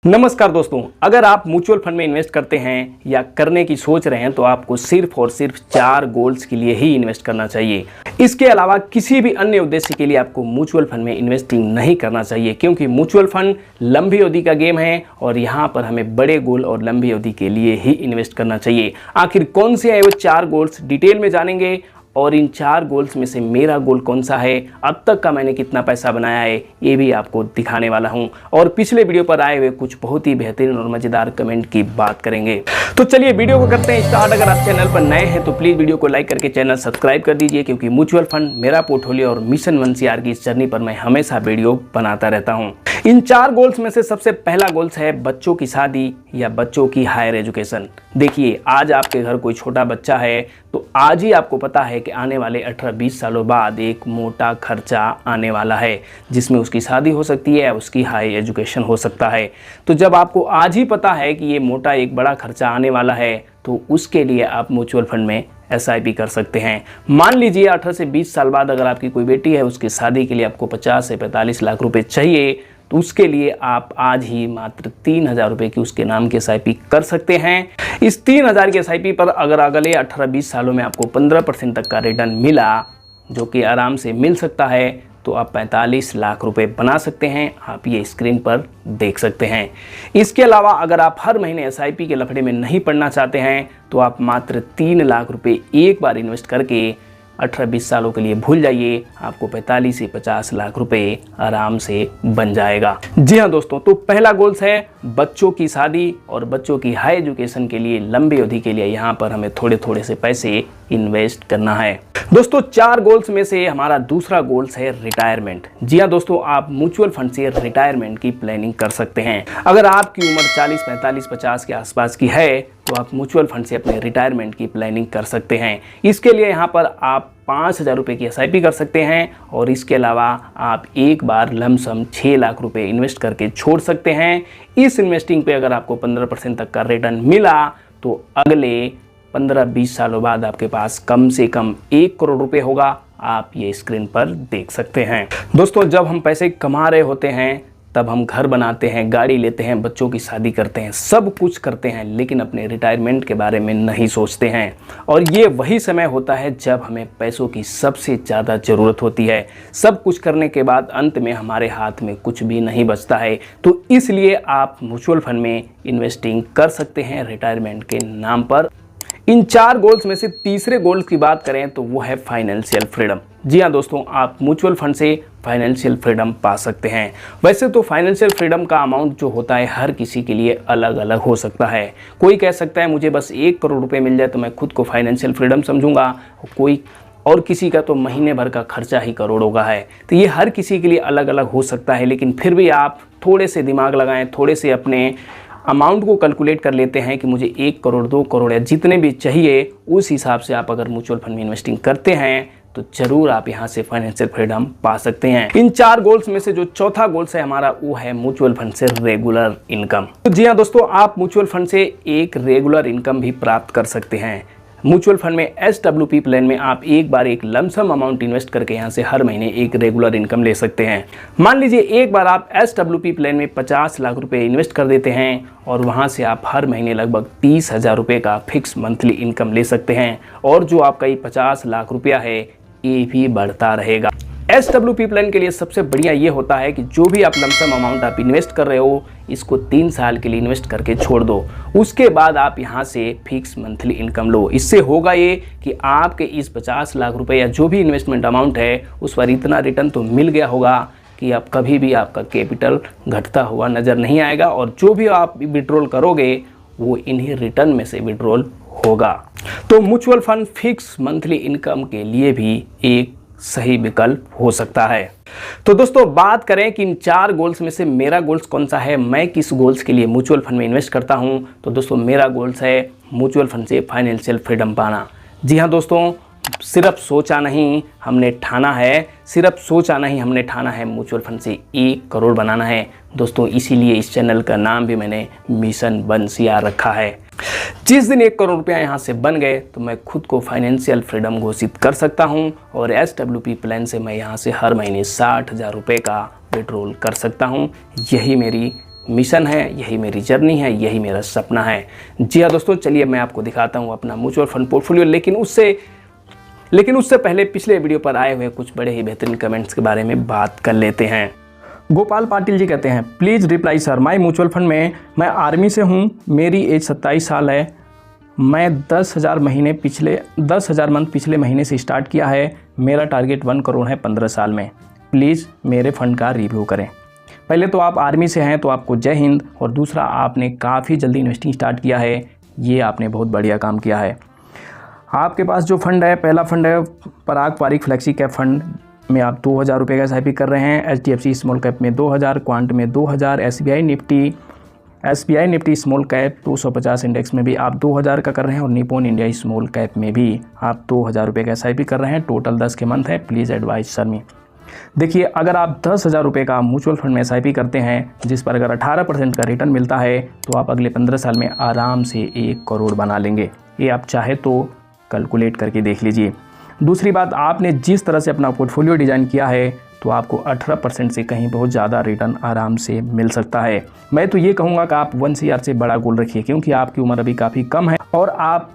नमस्कार दोस्तों, अगर आप म्यूचुअल फंड में इन्वेस्ट करते हैं या करने की सोच रहे हैं तो आपको सिर्फ और सिर्फ 4 गोल्स के लिए ही इन्वेस्ट करना चाहिए। इसके अलावा किसी भी अन्य उद्देश्य के लिए आपको म्यूचुअल फंड में इन्वेस्टिंग नहीं करना चाहिए, क्योंकि म्यूचुअल फंड लंबी अवधि का गेम है और यहाँ पर हमें बड़े गोल और लंबी अवधि के लिए ही इन्वेस्ट करना चाहिए। आखिर कौन से हैं वो 4 गोल्स, डिटेल में जानेंगे और इन 4 गोल्स में से मेरा गोल कौन सा है, अब तक का मैंने कितना पैसा बनाया है, ये भी आपको दिखाने वाला हूं और पिछले वीडियो पर आए हुए कुछ बहुत ही बेहतरीन और मज़ेदार कमेंट की बात करेंगे। तो चलिए वीडियो को करते हैं स्टार्ट। अगर आप चैनल पर नए हैं तो प्लीज़ वीडियो को लाइक करके चैनल सब्सक्राइब कर दीजिए, क्योंकि म्यूचुअल फंड मेरा पोर्टफोलियो और मिशन 1CR की इस जर्नी पर मैं हमेशा वीडियो बनाता रहता हूँ। इन 4 गोल्स में से सबसे पहला गोल्स है बच्चों की शादी या बच्चों की हायर एजुकेशन। देखिए, आज आपके घर कोई छोटा बच्चा है तो आज ही आपको पता है कि आने वाले 18-20 सालों बाद एक मोटा खर्चा आने वाला है, जिसमें उसकी शादी हो सकती है, उसकी हाई एजुकेशन हो सकता है। तो जब आपको आज ही पता है कि ये मोटा एक बड़ा खर्चा आने वाला है तो उसके लिए आप म्यूचुअल फंड में SIP कर सकते हैं। मान लीजिए 18 से 20 साल बाद अगर आपकी कोई बेटी है, उसकी शादी के लिए आपको 50 से 45 लाख रुपए चाहिए, तो उसके लिए आप आज ही मात्र 3,000 रुपये की उसके नाम की SIP कर सकते हैं। इस 3,000 की SIP पर अगर अगले 18-20 सालों में आपको 15% तक का रिटर्न मिला, जो कि आराम से मिल सकता है, तो आप 45 लाख रुपए बना सकते हैं। आप ये स्क्रीन पर देख सकते हैं। इसके अलावा अगर आप हर महीने SIP के लफड़े में नहीं पड़ना चाहते हैं तो आप मात्र 3 लाख रुपए एक बार इन्वेस्ट करके 18-20 सालों के लिए भूल जाइए, आपको 45 से 50 लाख रुपए आराम से बन जाएगा। जी हाँ दोस्तों, तो पहला गोल्स है बच्चों की शादी और बच्चों की हाई एजुकेशन के लिए लंबी अवधि के लिए यहाँ पर हमें थोड़े थोड़े से पैसे इन्वेस्ट करना है। दोस्तों, 4 गोल्स में से हमारा दूसरा गोल्स है रिटायरमेंट। जी हाँ दोस्तों, आप म्यूचुअल फंड से रिटायरमेंट की प्लानिंग कर सकते हैं। अगर आपकी उम्र 40, 45, 50 के आसपास की है तो आप म्यूचुअल फंड से अपने रिटायरमेंट की प्लानिंग कर सकते हैं। इसके लिए यहाँ पर आप 5,000 रुपये की SIP कर सकते हैं और इसके अलावा आप एक बार लमसम 6 लाख रुपए इन्वेस्ट करके छोड़ सकते हैं। इस इन्वेस्टिंग पे अगर आपको 15% तक का रिटर्न मिला तो अगले 15-20 सालों बाद आपके पास कम से कम 1 करोड़ रुपए होगा। आप ये स्क्रीन पर देख सकते हैं। दोस्तों, जब हम पैसे कमा रहे होते हैं तब हम घर बनाते हैं, गाड़ी लेते हैं, बच्चों की शादी करते हैं, सब कुछ करते हैं, लेकिन अपने रिटायरमेंट के बारे में नहीं सोचते हैं। और ये वही समय होता है जब हमें पैसों की सबसे ज़्यादा ज़रूरत होती है। सब कुछ करने के बाद अंत में हमारे हाथ में कुछ भी नहीं बचता है। तो इसलिए आप म्यूचुअल फंड में इन्वेस्टिंग कर सकते हैं रिटायरमेंट के नाम पर। इन 4 गोल्स में से तीसरे गोल्स की बात करें तो वो है फाइनेंशियल फ्रीडम। जी हाँ दोस्तों, आप म्यूचुअल फंड से फाइनेंशियल फ्रीडम पा सकते हैं। वैसे तो फाइनेंशियल फ्रीडम का अमाउंट जो होता है हर किसी के लिए अलग अलग हो सकता है। कोई कह सकता है मुझे बस 1 करोड़ रुपए मिल जाए तो मैं खुद को फाइनेंशियल फ्रीडम समझूंगा, कोई और किसी का तो महीने भर का खर्चा ही करोड़ों का है। तो ये हर किसी के लिए अलग अलग हो सकता है, लेकिन फिर भी आप थोड़े से दिमाग लगाएं, थोड़े से अपने अमाउंट को कैलकुलेट कर लेते हैं कि मुझे 1 करोड़ 2 करोड़ या जितने भी चाहिए, उस हिसाब से आप अगर म्यूचुअल फंड में इन्वेस्टिंग करते हैं तो जरूर आप यहां से फाइनेंशियल फ्रीडम पा सकते हैं। इन 4 गोल्स में से जो चौथा गोल्स है हमारा, वो है म्यूचुअल फंड से रेगुलर इनकम। तो जी हाँ दोस्तों, आप म्यूचुअल फंड से एक रेगुलर इनकम भी प्राप्त कर सकते हैं। म्यूचुअल फंड में SWP प्लान में आप एक बार एक लमसम अमाउंट इन्वेस्ट करके यहाँ से हर महीने एक रेगुलर इनकम ले सकते हैं। मान लीजिए एक बार आप SWP प्लान में 50 लाख रुपए इन्वेस्ट कर देते हैं और वहाँ से आप हर महीने लगभग 30,000 रुपये का फिक्स मंथली इनकम ले सकते हैं और जो आपका ये 50 लाख रुपया है ये भी बढ़ता रहेगा। SWP प्लान के लिए सबसे बढ़िया ये होता है कि जो भी आप लमसम अमाउंट आप इन्वेस्ट कर रहे हो, इसको 3 साल के लिए इन्वेस्ट करके छोड़ दो। उसके बाद आप यहाँ से फिक्स मंथली इनकम लो। इससे होगा ये कि आपके इस 50 लाख रुपए या जो भी इन्वेस्टमेंट अमाउंट है उस पर इतना रिटर्न तो मिल गया होगा कि आप कभी भी आपका कैपिटल घटता हुआ नज़र नहीं आएगा और जो भी आप विड्रॉल करोगे वो इन्हीं रिटर्न में से विड्रॉल होगा। तो mutual fund fix monthly income के लिए भी एक सही विकल्प हो सकता है। तो दोस्तों, बात करें कि इन 4 गोल्स में से मेरा गोल्स कौन सा है, मैं किस गोल्स के लिए म्यूचुअल फंड में इन्वेस्ट करता हूं, तो दोस्तों मेरा गोल्स है म्यूचुअल फंड से फाइनेंशियल फ्रीडम पाना। जी हाँ दोस्तों, सिर्फ सोचा नहीं हमने ठाना है, सिर्फ सोचा नहीं हमने ठाना है म्यूचुअल फंड से 1 करोड़ बनाना है। दोस्तों, इसीलिए इस चैनल का नाम भी मैंने मिशन 1CR रखा है। जिस दिन 1 करोड़ रुपया यहाँ से बन गए तो मैं खुद को फाइनेंशियल फ्रीडम घोषित कर सकता हूँ और SWP प्लान से मैं यहाँ से हर महीने 60,000 रुपये का विड्रॉल कर सकता हूँ। यही मेरी मिशन है, यही मेरी जर्नी है, यही मेरा सपना है। जी हाँ दोस्तों, चलिए मैं आपको दिखाता हूँ अपना म्यूचुअल फंड पोर्टफोलियो, लेकिन उससे पहले पिछले वीडियो पर आए हुए कुछ बड़े ही बेहतरीन कमेंट्स के बारे में बात कर लेते हैं। गोपाल पाटिल जी कहते हैं, please reply sir, my mutual fund में मैं आर्मी से हूँ, मेरी एज 27 साल है, मैं 10,000 मंथ पिछले महीने से स्टार्ट किया है, मेरा टारगेट 1 करोड़ है 15 साल में, प्लीज़ मेरे फंड का रिव्यू करें। पहले तो आप आर्मी से हैं तो आपको जय हिंद, और दूसरा आपने काफ़ी जल्दी इन्वेस्टिंग स्टार्ट किया है, ये आपने बहुत बढ़िया काम किया है। आपके पास जो फंड है, पहला फंड है पराग पारिक फ्लेक्सी कैप फंड में आप 2,000 रुपये का SIP कर रहे हैं, HDFC स्मॉल कैप में 2,000, क्वांट में 2,000, SBI Nifty small cap 250 index में भी आप 2,000 का कर रहे हैं, और निपॉन इंडिया स्मॉल कैप में भी आप 2,000 रुपये का SIP कर रहे हैं। टोटल 10 के मंथ है। प्लीज़ एडवाइस सर मी। देखिए, अगर आप 10,000 रुपये का म्यूचुअल फंड में SIP करते हैं, जिस पर अगर 18% का रिटर्न मिलता है, तो आप अगले 15 साल में आराम से 1 करोड़ बना लेंगे। ये आप चाहे तो कैलकुलेट करके देख लीजिए। दूसरी बात, आपने जिस तरह से अपना पोर्टफोलियो डिज़ाइन किया है, तो आपको 18% से कहीं बहुत ज़्यादा रिटर्न आराम से मिल सकता है। मैं तो ये कहूँगा कि आप 1 CR से बड़ा गोल रखिए, क्योंकि आपकी उम्र अभी काफ़ी कम है, और आप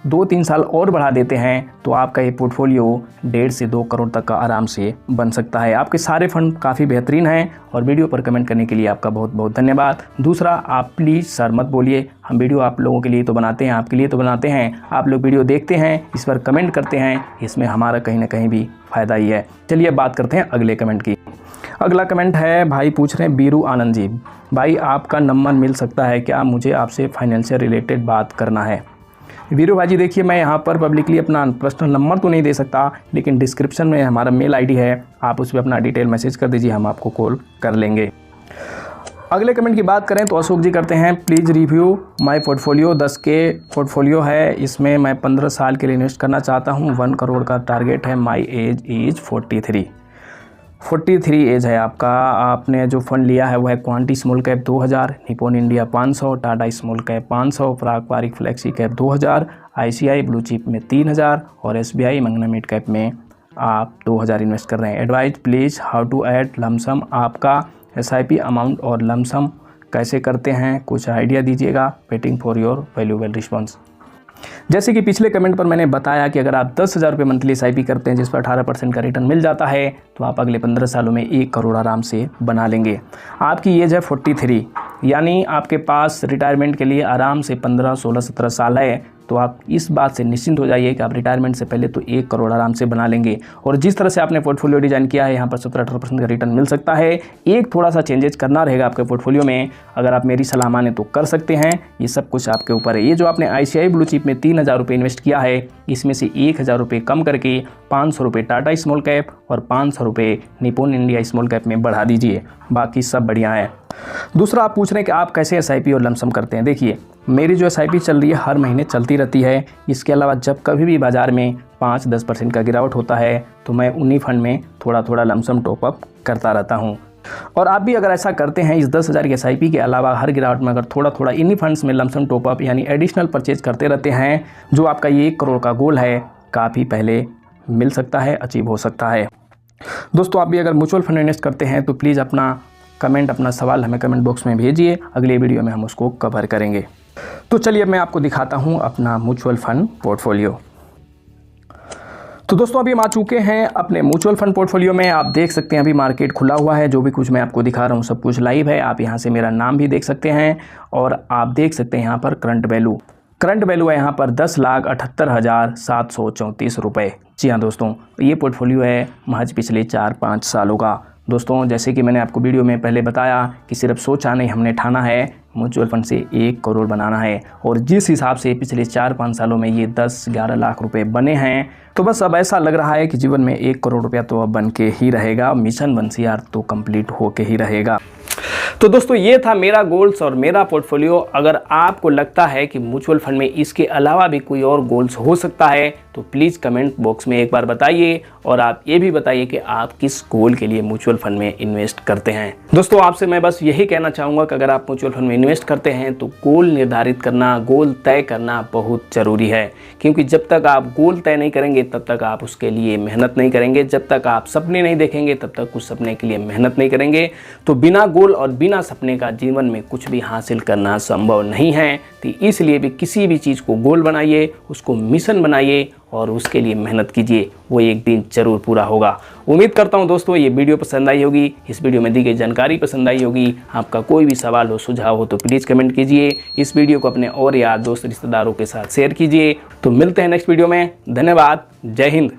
2-3 साल और बढ़ा देते हैं तो आपका ये पोर्टफोलियो 1.5 से 2 करोड़ तक का आराम से बन सकता है। आपके सारे फंड काफ़ी बेहतरीन हैं, और वीडियो पर कमेंट करने के लिए आपका बहुत बहुत धन्यवाद। दूसरा, आप प्लीज़ सर मत बोलिए, हम वीडियो आप लोगों के लिए तो बनाते हैं, आपके लिए तो बनाते हैं। आप लोग वीडियो देखते हैं, इस पर कमेंट करते हैं, इसमें हमारा कहीं ना कहीं भी फ़ायदा ही है। चलिए अब बात करते हैं अगले कमेंट की। अगला कमेंट है, भाई पूछ रहे हैं, बीरू आनंद जी, भाई आपका नंबर मिल सकता है क्या, मुझे आपसे फाइनेंशियल रिलेटेड बात करना है। वीरू भाई जी, देखिए मैं यहाँ पर पब्लिकली अपना पर्सनल नंबर तो नहीं दे सकता, लेकिन डिस्क्रिप्शन में हमारा मेल ID है, आप उस पर अपना डिटेल मैसेज कर दीजिए, हम आपको कॉल कर लेंगे। अगले कमेंट की बात करें तो अशोक जी करते हैं, प्लीज़ रिव्यू माय पोर्टफोलियो। 10 के पोर्टफोलियो है, इसमें मैं 15 साल के लिए इन्वेस्ट करना चाहता हूँ, 1 करोड़ का टारगेट है, माई एज इज़ 43 एज है आपका। आपने जो फंड लिया है वो है Quant small cap 2,000, Nippon India 500, Tata small cap 500, Parag Parikh flexi cap 2,000, ICI blue chip में 3,000, और SBI मंगना मिड कैप में आप 2,000 इन्वेस्ट कर रहे हैं। Advice please, how to add lump sum, आपका SIP अमाउंट और लमसम कैसे करते हैं, कुछ आइडिया दीजिएगा। Waiting for your valuable response. जैसे कि पिछले कमेंट पर मैंने बताया कि अगर आप 10,000 रुपये मंथली SIP करते हैं, जिस पर 18% का रिटर्न मिल जाता है, तो आप अगले 15 सालों में 1 करोड़ आराम से बना लेंगे। आपकी एज है 43, यानी आपके पास रिटायरमेंट के लिए आराम से 15, 16, 17 साल है। तो आप इस बात से निश्चिंत हो जाइए कि आप रिटायरमेंट से पहले तो 1 करोड़ आराम से बना लेंगे। और जिस तरह से आपने पोर्टफोलियो डिज़ाइन किया है, यहाँ पर 17-18% का रिटर्न मिल सकता है। एक थोड़ा सा चेंजेस करना रहेगा आपके पोर्टफोलियो में, अगर आप मेरी सलाह माने तो कर सकते हैं, ये सब कुछ आपके ऊपर है। ये जो आपने ICI ब्लू चिप में 3,000 रुपये इन्वेस्ट किया है, इसमें से 1,000 रुपये कम करके 500 रुपये टाटा स्मॉल कैप और 500 रुपये निपॉन इंडिया स्मॉल कैप में बढ़ा दीजिए, बाकी सब बढ़िया है। दूसरा, आप पूछ रहे हैं कि आप कैसे SIP और लमसम करते हैं। देखिए, मेरी जो SIP चल रही है हर महीने चलती रहती है। इसके अलावा जब कभी भी बाज़ार में 5-10% का गिरावट होता है, तो मैं उन्हीं फंड में थोड़ा थोड़ा लमसम टॉपअप करता रहता हूं। और आप भी अगर ऐसा करते हैं, इस 10,000 के SIP के अलावा हर गिरावट में अगर थोड़ा थोड़ा इन्हीं फंड्स में लमसम टॉपअप यानी एडिशनल परचेज करते रहते हैं, जो आपका ये 1 करोड़ का गोल है काफ़ी पहले मिल सकता है, अचीव हो सकता है। दोस्तों, आप भी अगर म्यूचुअल फंड इन्वेस्ट करते हैं तो प्लीज़ अपना सवाल हमें कमेंट बॉक्स में भेजिए, अगले वीडियो में हम उसको कवर करेंगे। तो चलिए अब मैं आपको दिखाता हूं अपना म्यूचुअल फंड पोर्टफोलियो। तो दोस्तों, अभी हम आ चुके हैं अपने म्यूचुअल फंड पोर्टफोलियो में। आप देख सकते हैं अभी मार्केट खुला हुआ है, जो भी कुछ मैं आपको दिखा रहा हूं सब कुछ लाइव है। आप यहां से मेरा नाम भी देख सकते हैं, और आप देख सकते हैं यहां पर करंट वैल्यू है यहाँ पर 10,78,734 रुपये। जी हाँ दोस्तों, ये पोर्टफोलियो है महज पिछले 4-5 सालों का। दोस्तों, जैसे कि मैंने आपको वीडियो में पहले बताया कि सिर्फ सोचा नहीं, हमने ठाना है म्यूचुअल फंड से 1 करोड़ बनाना है। और जिस हिसाब से पिछले 4-5 सालों में ये 10-11 लाख रुपए बने हैं, तो बस अब ऐसा लग रहा है कि जीवन में 1 करोड़ रुपया तो अब बन के ही रहेगा। मिशन 1 CR तो कंप्लीट होके ही रहेगा। तो दोस्तों, ये था मेरा गोल्स और मेरा पोर्टफोलियो। अगर आपको लगता है कि म्यूचुअल फंड में इसके अलावा भी कोई और गोल्स हो सकता है, तो प्लीज़ कमेंट बॉक्स में एक बार बताइए, और आप ये भी बताइए कि आप किस गोल के लिए म्यूचुअल फंड में इन्वेस्ट करते हैं। दोस्तों, आपसे मैं बस यही कहना चाहूँगा कि अगर आप म्यूचुअल फंड में इन्वेस्ट करते हैं तो गोल निर्धारित करना, गोल तय करना बहुत ज़रूरी है। क्योंकि जब तक आप गोल तय नहीं करेंगे तब तक आप उसके लिए मेहनत नहीं करेंगे। जब तक आप सपने नहीं देखेंगे तब तक उस सपने के लिए मेहनत नहीं करेंगे। तो बिना गोल और बिना बिना सपने का जीवन में कुछ भी हासिल करना संभव नहीं है। तो इसलिए भी किसी भी चीज़ को गोल बनाइए, उसको मिशन बनाइए और उसके लिए मेहनत कीजिए, वो एक दिन जरूर पूरा होगा। उम्मीद करता हूँ दोस्तों ये वीडियो पसंद आई होगी, इस वीडियो में दी गई जानकारी पसंद आई होगी। आपका कोई भी सवाल हो, सुझाव हो तो प्लीज़ कमेंट कीजिए। इस वीडियो को अपने और यार दोस्त रिश्तेदारों के साथ शेयर कीजिए। तो मिलते हैं नेक्स्ट वीडियो में। धन्यवाद। जय हिंद।